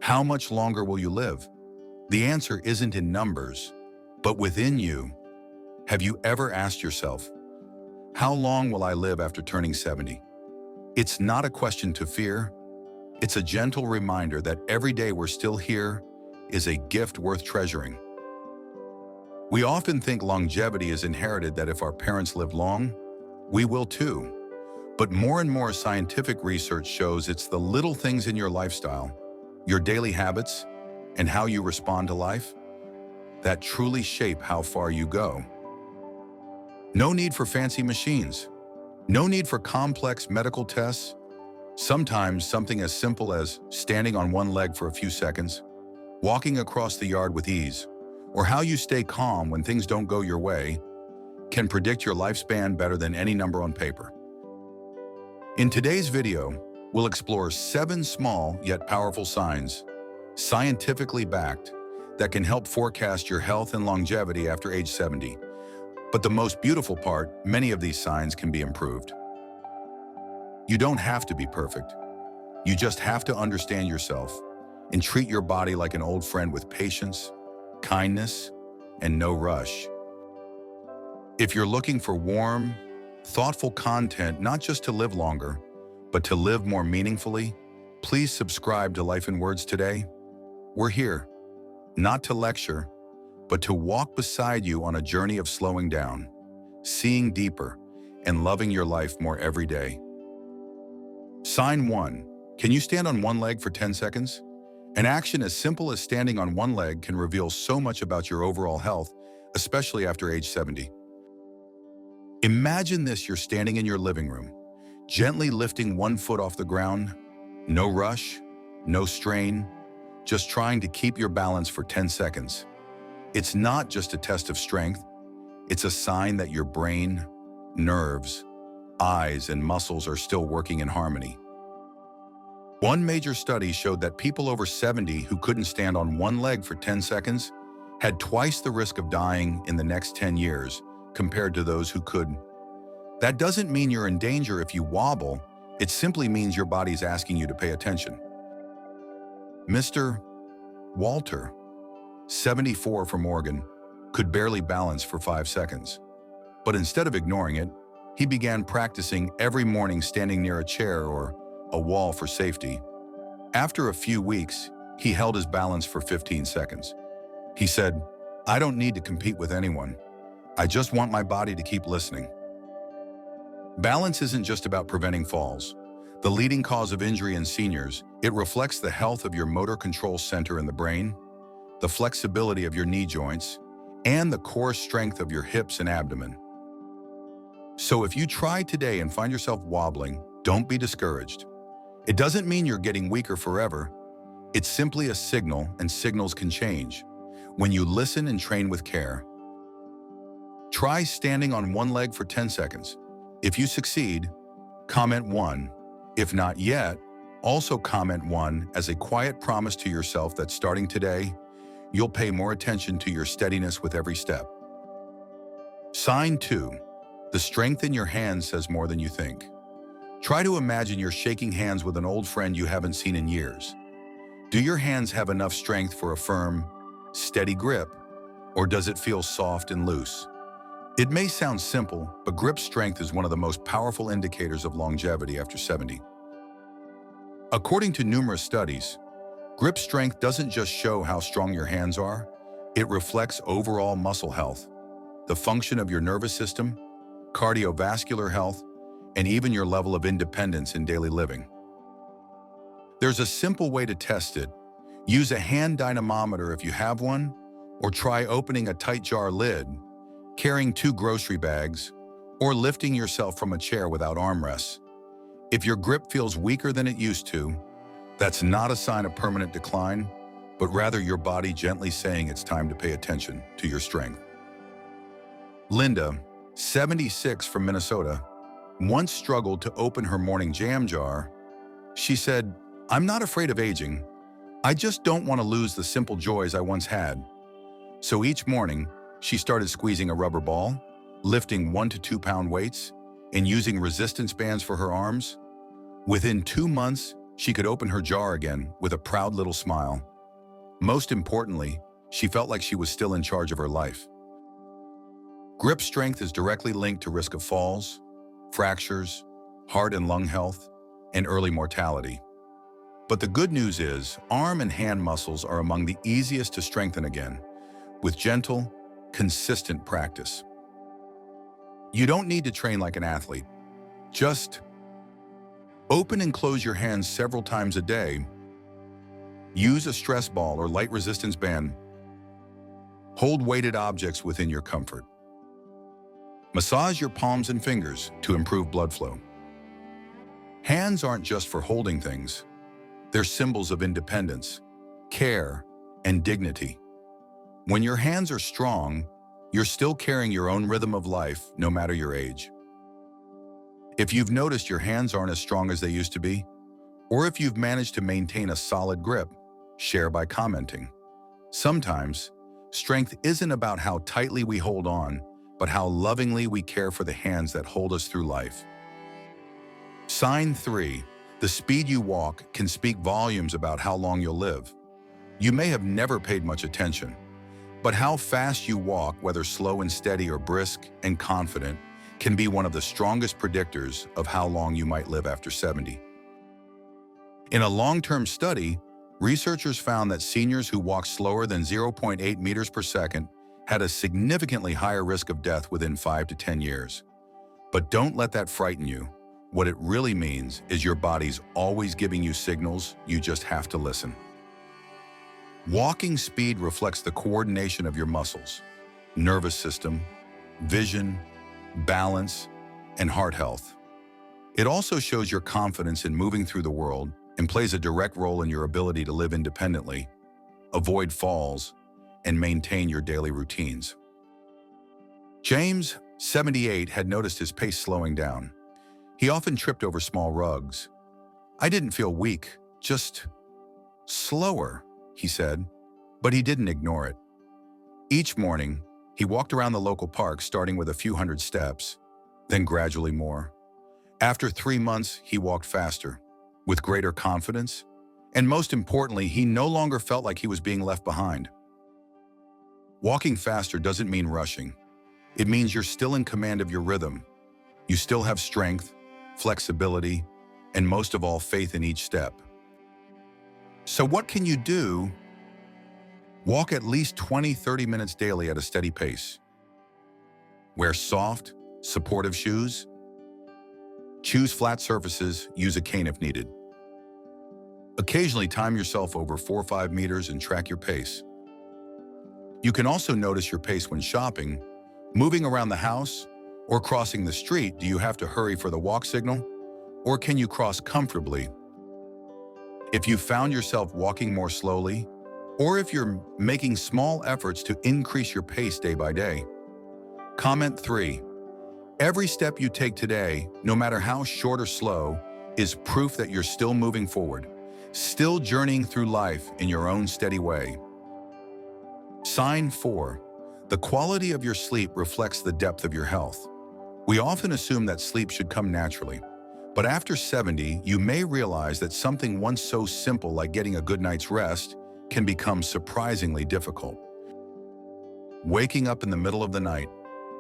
How much longer will you live? The answer isn't in numbers, but within you. Have you ever asked yourself, how long will I live after turning 70? It's not a question to fear. It's a gentle reminder that every day we're still here is a gift worth treasuring. We often think longevity is inherited, that if our parents lived long, we will too. But more and more scientific research shows it's the little things in your lifestyle, your daily habits, and how you respond to life that truly shape how far you go. No need for fancy machines. No need for complex medical tests. Sometimes something as simple as standing on one leg for a few seconds, walking across the yard with ease, or how you stay calm when things don't go your way can predict your lifespan better than any number on paper. In today's video, we'll explore 7 small yet powerful signs, scientifically backed, that can help forecast your health and longevity after age 70. But the most beautiful part, many of these signs can be improved. You don't have to be perfect. You just have to understand yourself and treat your body like an old friend with patience, kindness, and no rush. If you're looking for warm, thoughtful content, not just to live longer, but to live more meaningfully, please subscribe to Life in Words today. We're here, not to lecture, but to walk beside you on a journey of slowing down, seeing deeper, and loving your life more every day. Sign 1. Can you stand on one leg for 10 seconds? An action as simple as standing on one leg can reveal so much about your overall health, especially after age 70. Imagine this: you're standing in your living room, gently lifting one foot off the ground. No rush, no strain, just trying to keep your balance for 10 seconds. It's not just a test of strength, it's a sign that your brain, nerves, eyes, and muscles are still working in harmony. One major study showed that people over 70 who couldn't stand on one leg for 10 seconds had twice the risk of dying in the next 10 years compared to those who could. That doesn't mean you're in danger if you wobble, it simply means your body's asking you to pay attention. Mr. Walter, 74 from Oregon, could barely balance for 5 seconds. But instead of ignoring it, he began practicing every morning, standing near a chair or a wall for safety. After a few weeks, he held his balance for 15 seconds. He said, "I don't need to compete with anyone. I just want my body to keep listening." Balance isn't just about preventing falls. The leading cause of injury in seniors, it reflects the health of your motor control center in the brain, the flexibility of your knee joints, and the core strength of your hips and abdomen. So if you try today and find yourself wobbling, don't be discouraged. It doesn't mean you're getting weaker forever. It's simply a signal, and signals can change when you listen and train with care. Try standing on one leg for 10 seconds. If you succeed, comment 1. If not yet, also comment 1 as a quiet promise to yourself that starting today, you'll pay more attention to your steadiness with every step. Sign 2. The strength in your hands says more than you think. Try to imagine you're shaking hands with an old friend you haven't seen in years. Do your hands have enough strength for a firm, steady grip, or does it feel soft and loose? It may sound simple, but grip strength is one of the most powerful indicators of longevity after 70. According to numerous studies, grip strength doesn't just show how strong your hands are, it reflects overall muscle health, the function of your nervous system, cardiovascular health, and even your level of independence in daily living. There's a simple way to test it. Use a hand dynamometer if you have one, or try opening a tight jar lid, carrying 2 grocery bags, or lifting yourself from a chair without armrests. If your grip feels weaker than it used to, that's not a sign of permanent decline, but rather your body gently saying it's time to pay attention to your strength. Linda, 76 from Minnesota, once struggled to open her morning jam jar. She said, "I'm not afraid of aging. I just don't want to lose the simple joys I once had." So each morning, she started squeezing a rubber ball, lifting 1 to 2 pound weights, and using resistance bands for her arms. Within 2 months, She could open her jar again with a proud little smile. Most importantly, she felt like she was still in charge of her life. Grip strength is directly linked to risk of falls, fractures, heart and lung health, and early mortality. But the good news is, arm and hand muscles are among the easiest to strengthen again, with gentle, consistent practice. You don't need to train like an athlete. Just open and close your hands several times a day. Use a stress ball or light resistance band. Hold weighted objects within your comfort. Massage your palms and fingers to improve blood flow. Hands aren't just for holding things. They're symbols of independence, care, and dignity. When your hands are strong, you're still carrying your own rhythm of life, no matter your age. If you've noticed your hands aren't as strong as they used to be, or if you've managed to maintain a solid grip, share by commenting. Sometimes, strength isn't about how tightly we hold on, but how lovingly we care for the hands that hold us through life. Sign 3. The speed you walk can speak volumes about how long you'll live. You may have never paid much attention, but how fast you walk, whether slow and steady or brisk and confident, can be one of the strongest predictors of how long you might live after 70. In a long-term study, researchers found that seniors who walked slower than 0.8 meters per second had a significantly higher risk of death within 5 to 10 years. But don't let that frighten you. What it really means is your body's always giving you signals, you just have to listen. Walking speed reflects the coordination of your muscles, nervous system, vision, balance, and heart health. It also shows your confidence in moving through the world and plays a direct role in your ability to live independently, avoid falls, and maintain your daily routines. James, 78, had noticed his pace slowing down. He often tripped over small rugs. "I didn't feel weak, just slower," he said, but he didn't ignore it. Each morning, he walked around the local park, starting with a few hundred steps, then gradually more. After 3 months, he walked faster, with greater confidence, and most importantly, he no longer felt like he was being left behind. Walking faster doesn't mean rushing. It means you're still in command of your rhythm. You still have strength, flexibility, and most of all, faith in each step. So what can you do? Walk at least 20-30 minutes daily at a steady pace. Wear soft, supportive shoes. Choose flat surfaces, use a cane if needed. Occasionally time yourself over 4 or 5 meters and track your pace. You can also notice your pace when shopping, moving around the house, or crossing the street. Do you have to hurry for the walk signal? Or can you cross comfortably? If you found yourself walking more slowly, or if you're making small efforts to increase your pace day by day. Comment 3. Every step you take today, no matter how short or slow, is proof that you're still moving forward, still journeying through life in your own steady way. Sign 4. The quality of your sleep reflects the depth of your health. We often assume that sleep should come naturally, but after 70, you may realize that something once so simple like getting a good night's rest can become surprisingly difficult. Waking up in the middle of the night,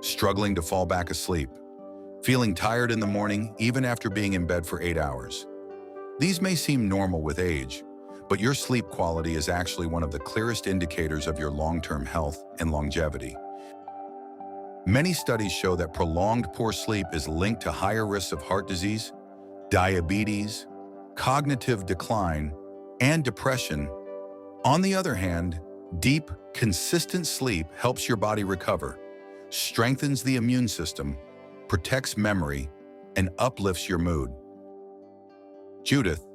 struggling to fall back asleep, feeling tired in the morning even after being in bed for 8 hours. These may seem normal with age, but your sleep quality is actually one of the clearest indicators of your long-term health and longevity. Many studies show that prolonged poor sleep is linked to higher risks of heart disease, diabetes, cognitive decline, and depression. On the other hand, deep, consistent sleep helps your body recover, strengthens the immune system, protects memory, and uplifts your mood. Judith,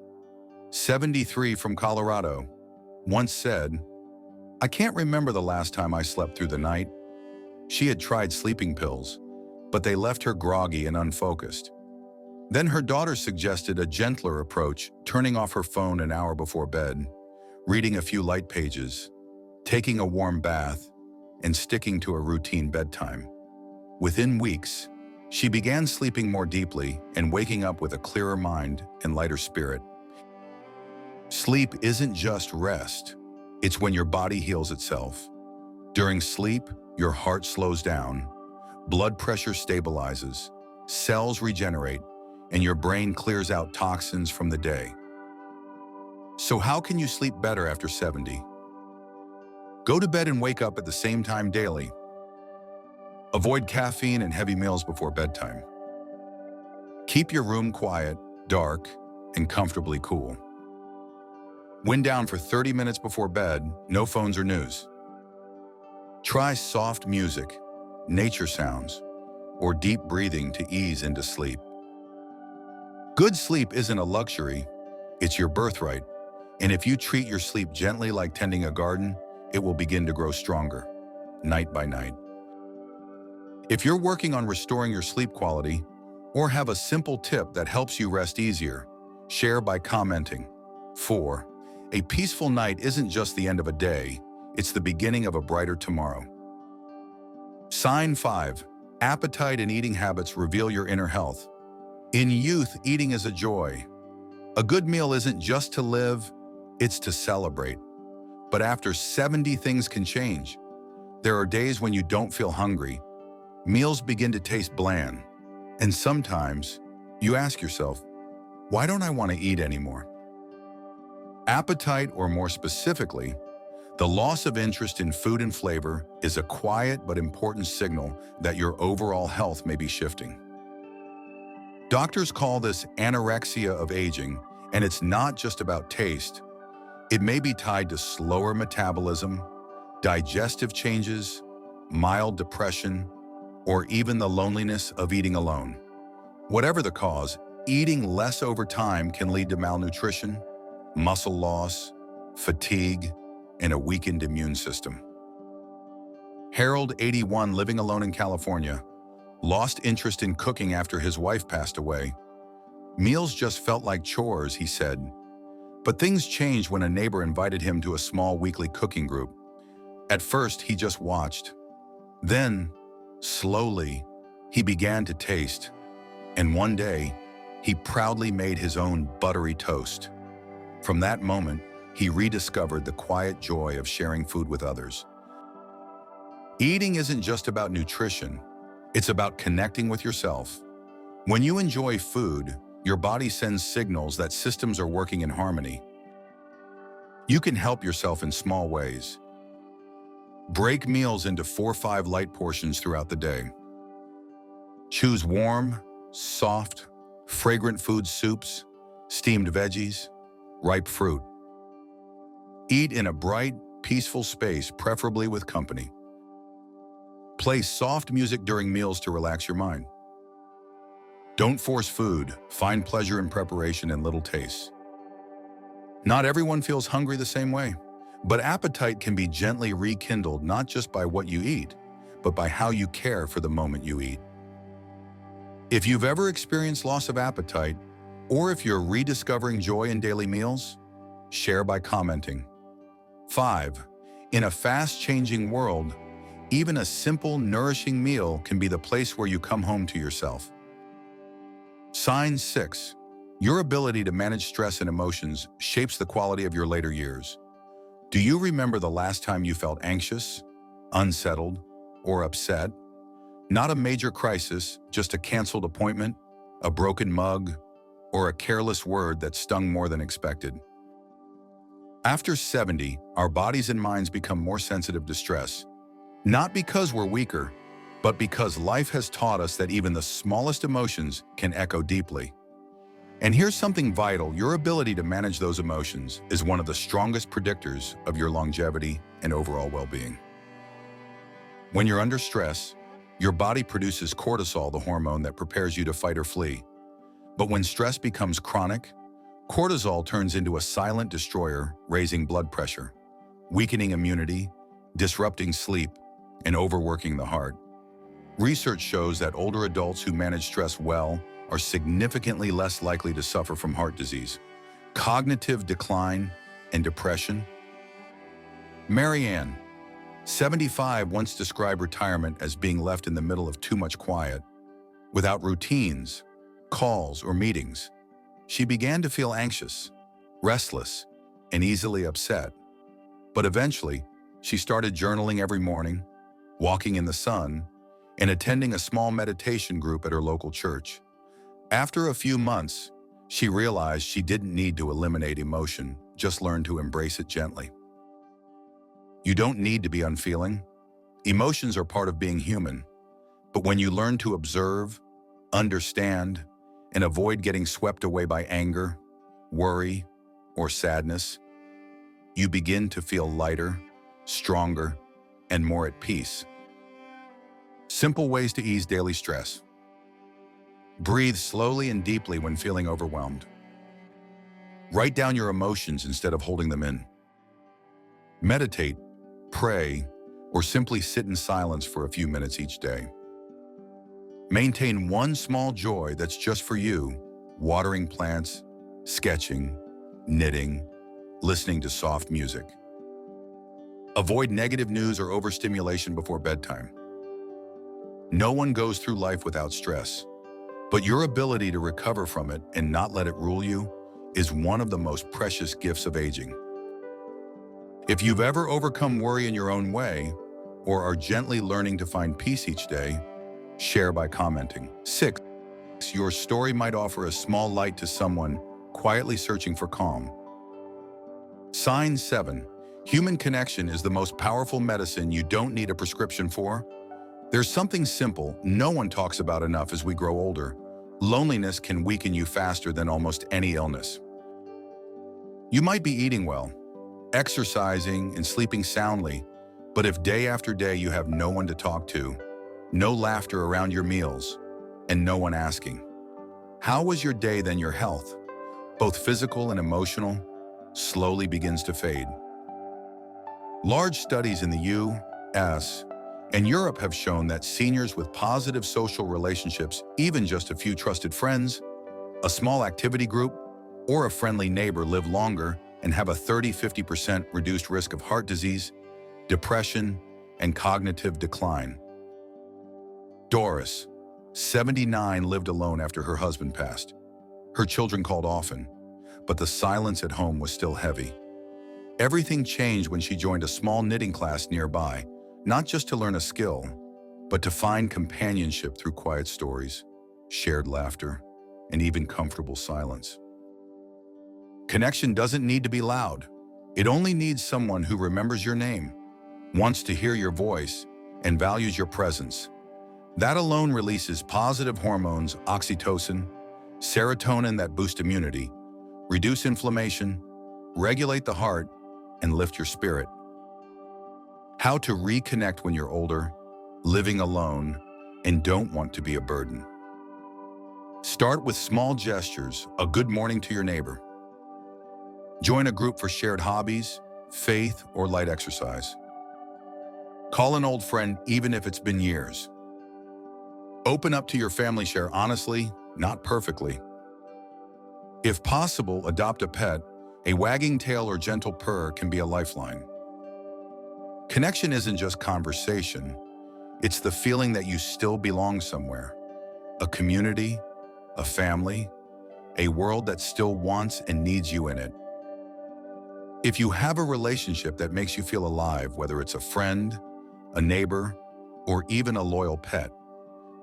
73 from Colorado, once said, "I can't remember the last time I slept through the night." She had tried sleeping pills, but they left her groggy and unfocused. Then her daughter suggested a gentler approach, turning off her phone an hour before bed, reading a few light pages, taking a warm bath, and sticking to a routine bedtime. Within weeks, she began sleeping more deeply and waking up with a clearer mind and lighter spirit. Sleep isn't just rest. It's when your body heals itself. During sleep, your heart slows down, blood pressure stabilizes, cells regenerate, and your brain clears out toxins from the day. So how can you sleep better after 70? Go to bed and wake up at the same time daily. Avoid caffeine and heavy meals before bedtime. Keep your room quiet, dark, and comfortably cool. Wind down for 30 minutes before bed, no phones or news. Try soft music, nature sounds, or deep breathing to ease into sleep. Good sleep isn't a luxury, it's your birthright. And if you treat your sleep gently like tending a garden, it will begin to grow stronger, night by night. If you're working on restoring your sleep quality, or have a simple tip that helps you rest easier, share by commenting. 4. A peaceful night isn't just the end of a day, it's the beginning of a brighter tomorrow. Sign 5. Appetite and eating habits reveal your inner health. In youth, eating is a joy. A good meal isn't just to live, it's to celebrate. But after 70, things can change. There are days when you don't feel hungry. Meals begin to taste bland. And sometimes, you ask yourself, why don't I want to eat anymore? Appetite, or more specifically, the loss of interest in food and flavor, is a quiet but important signal that your overall health may be shifting. Doctors call this anorexia of aging, and it's not just about taste. It may be tied to slower metabolism, digestive changes, mild depression, or even the loneliness of eating alone. Whatever the cause, eating less over time can lead to malnutrition, muscle loss, fatigue, and a weakened immune system. Harold, 81, living alone in California, lost interest in cooking after his wife passed away. Meals just felt like chores, he said. But things changed when a neighbor invited him to a small weekly cooking group. At first, he just watched. Then, slowly, he began to taste. And one day, he proudly made his own buttery toast. From that moment, he rediscovered the quiet joy of sharing food with others. Eating isn't just about nutrition, it's about connecting with yourself. When you enjoy food, your body sends signals that systems are working in harmony. You can help yourself in small ways. Break meals into 4 or 5 light portions throughout the day. Choose warm, soft, fragrant food soups, steamed veggies, ripe fruit. Eat in a bright, peaceful space, preferably with company. Play soft music during meals to relax your mind. Don't force food, find pleasure in preparation and little tastes. Not everyone feels hungry the same way, but appetite can be gently rekindled not just by what you eat, but by how you care for the moment you eat. If you've ever experienced loss of appetite, or if you're rediscovering joy in daily meals, share by commenting. 5. In a fast-changing world, even a simple, nourishing meal can be the place where you come home to yourself. Sign 6. Your ability to manage stress and emotions shapes the quality of your later years. Do you remember the last time you felt anxious, unsettled, or upset? Not a major crisis, just a canceled appointment, a broken mug, or a careless word that stung more than expected. After 70, our bodies and minds become more sensitive to stress. Not because we're weaker, but because life has taught us that even the smallest emotions can echo deeply. And here's something vital: your ability to manage those emotions is one of the strongest predictors of your longevity and overall well-being. When you're under stress, your body produces cortisol, the hormone that prepares you to fight or flee. But when stress becomes chronic, cortisol turns into a silent destroyer, raising blood pressure, weakening immunity, disrupting sleep, and overworking the heart. Research shows that older adults who manage stress well are significantly less likely to suffer from heart disease, cognitive decline, and depression. Marianne, 75, once described retirement as being left in the middle of too much quiet. Without routines, calls, or meetings, she began to feel anxious, restless, and easily upset. But eventually, she started journaling every morning, walking in the sun, and attending a small meditation group at her local church. After a few months, she realized she didn't need to eliminate emotion, just learn to embrace it gently. You don't need to be unfeeling. Emotions are part of being human. But when you learn to observe, understand, and avoid getting swept away by anger, worry, or sadness, you begin to feel lighter, stronger, and more at peace. Simple ways to ease daily stress. Breathe slowly and deeply when feeling overwhelmed. Write down your emotions instead of holding them in. Meditate, pray, or simply sit in silence for a few minutes each day. Maintain one small joy that's just for you: watering plants, sketching, knitting, listening to soft music. Avoid negative news or overstimulation before bedtime. No one goes through life without stress, but your ability to recover from it and not let it rule you is one of the most precious gifts of aging. If you've ever overcome worry in your own way, or are gently learning to find peace each day, share by commenting. 6. Your story might offer a small light to someone quietly searching for calm. Sign 7. Human connection is the most powerful medicine you don't need a prescription for. There's something simple no one talks about enough as we grow older. Loneliness can weaken you faster than almost any illness. You might be eating well, exercising, and sleeping soundly, but if day after day you have no one to talk to, no laughter around your meals, and no one asking, "How was your day?" then your health, both physical and emotional, slowly begins to fade. Large studies in the U.S. and Europe have shown that seniors with positive social relationships, even just a few trusted friends, a small activity group, or a friendly neighbor, live longer and have a 30–50% reduced risk of heart disease, depression, and cognitive decline. Doris, 79, lived alone after her husband passed. Her children called often, but the silence at home was still heavy. Everything changed when she joined a small knitting class nearby, not just to learn a skill, but to find companionship through quiet stories, shared laughter, and even comfortable silence. Connection doesn't need to be loud. It only needs someone who remembers your name, wants to hear your voice, and values your presence. That alone releases positive hormones, oxytocin, serotonin that boost immunity, reduce inflammation, regulate the heart, and lift your spirit. How to reconnect when you're older, living alone, and don't want to be a burden. Start with small gestures, a good morning to your neighbor. Join a group for shared hobbies, faith, or light exercise. Call an old friend even if it's been years. Open up to your family, share honestly, not perfectly. If possible, adopt a pet. A wagging tail or gentle purr can be a lifeline. Connection isn't just conversation, it's the feeling that you still belong somewhere. A community, a family, a world that still wants and needs you in it. If you have a relationship that makes you feel alive, whether it's a friend, a neighbor, or even a loyal pet,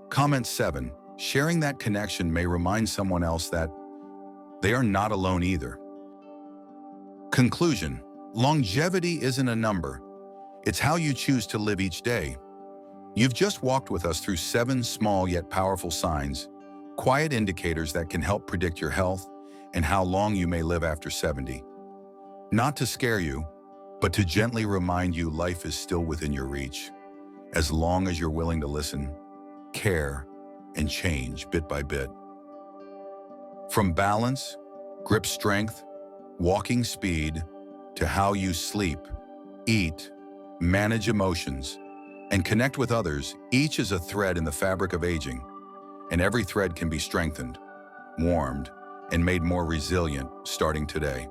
comment 7. Sharing that connection may remind someone else that they are not alone either. Conclusion: longevity isn't a number. It's how you choose to live each day. You've just walked with us through 7 small yet powerful signs, quiet indicators that can help predict your health and how long you may live after 70. Not to scare you, but to gently remind you life is still within your reach, as long as you're willing to listen, care, and change bit by bit. From balance, grip strength, walking speed, to how you sleep, eat, manage emotions, and connect with others, each is a thread in the fabric of aging, and every thread can be strengthened, warmed, and made more resilient starting today.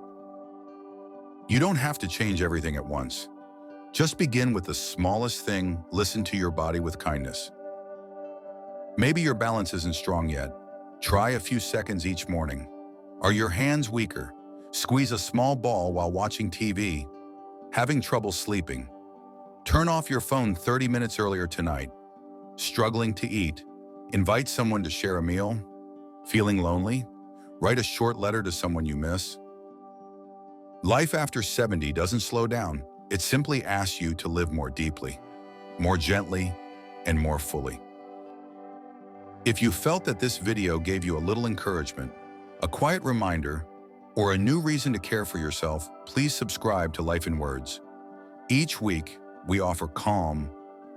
You don't have to change everything at once. Just begin with the smallest thing. Listen to your body with kindness. Maybe your balance isn't strong yet. Try a few seconds each morning. Are your hands weaker? Squeeze a small ball while watching TV. Having trouble sleeping? Turn off your phone 30 minutes earlier tonight. Struggling to eat? Invite someone to share a meal. Feeling lonely? Write a short letter to someone you miss. Life after 70 doesn't slow down. It simply asks you to live more deeply, more gently, and more fully. If you felt that this video gave you a little encouragement, a quiet reminder, or a new reason to care for yourself, please subscribe to Life in Words. Each week, we offer calm,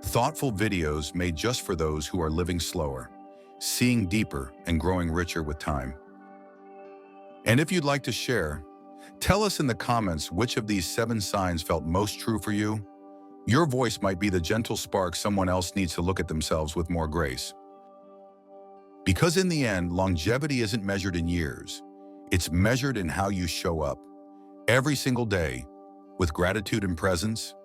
thoughtful videos made just for those who are living slower, seeing deeper, and growing richer with time. And if you'd like to share, tell us in the comments which of these 7 signs felt most true for you. Your voice might be the gentle spark someone else needs to look at themselves with more grace. Because in the end, longevity isn't measured in years. It's measured in how you show up every single day with gratitude and presence.